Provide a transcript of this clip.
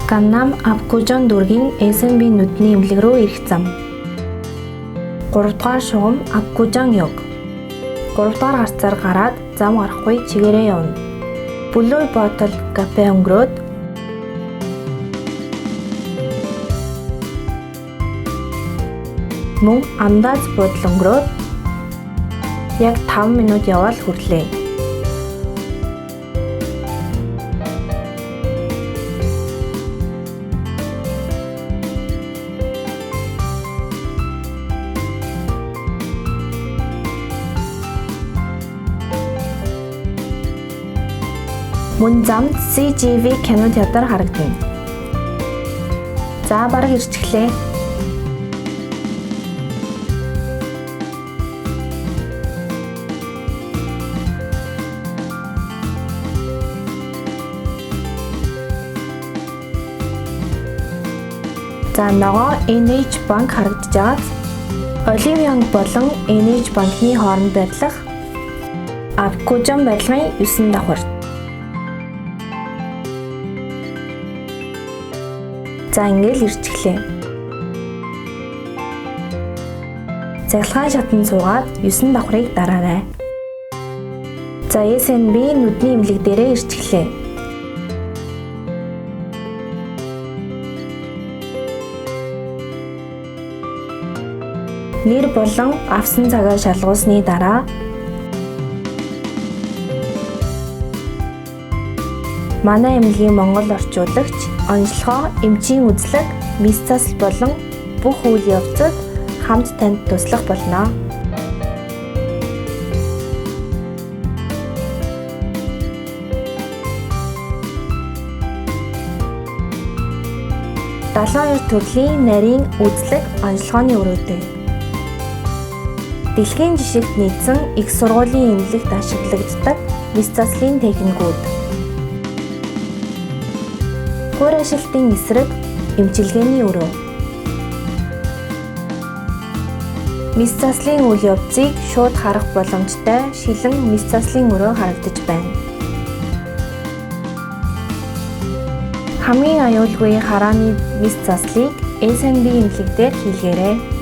Gangnam Apgujeon дүүргийн SNB нүдний эмнэлэг рүү ирэх зам. 3 дугаар шугам Apgujeon역. 3 дугаар гарцаар гараад зам гарахгүй чигээрээ явна. Blue Bottle кафе өнгөрөөд мөн Andaz буудлын өнгөрөөд яг 5 минут явбал хүрлээ. Мөн замд CGV кино театр харагдана. За бараг ирчихлээ. За ногоо NH банк харагдаж байгааз Оливьянг болон NH банкны хооронд байрлах Apgujeon барилгын 9 давхар. За ингээл ирчихлээ. Цахилгаан шатанд суугаад 9 давхрыг дараарай. За SNB нүдний эмнэлэг дээрээ ирчихлээ. Нэр болон авсан цагаа шалгуулсны дараа манай эмнэлгийн монгол орчуулагч онцлогоо эмчийн үзлэг, мис засал болон бүх үйл явцад хамт танд туслах болно. Далайн төрлийн нарийн үзлэг онцлогооны өрөөтэй. Дэлхийн жишигт нийцсэн их сургуулийн эмнэлэгт ашиглагддаг мис заслын техникүүд. Хуур ашиглалтын эсрэг эмчилгээний өрөө. Мис заслын үйл явцыг шууд харах боломжтой шилэн мис заслын өрөө харагдаж байна. Хамгийн аюулгүй харааны мис заслыг SNB эмнэлэг дээр хийлгээрэй.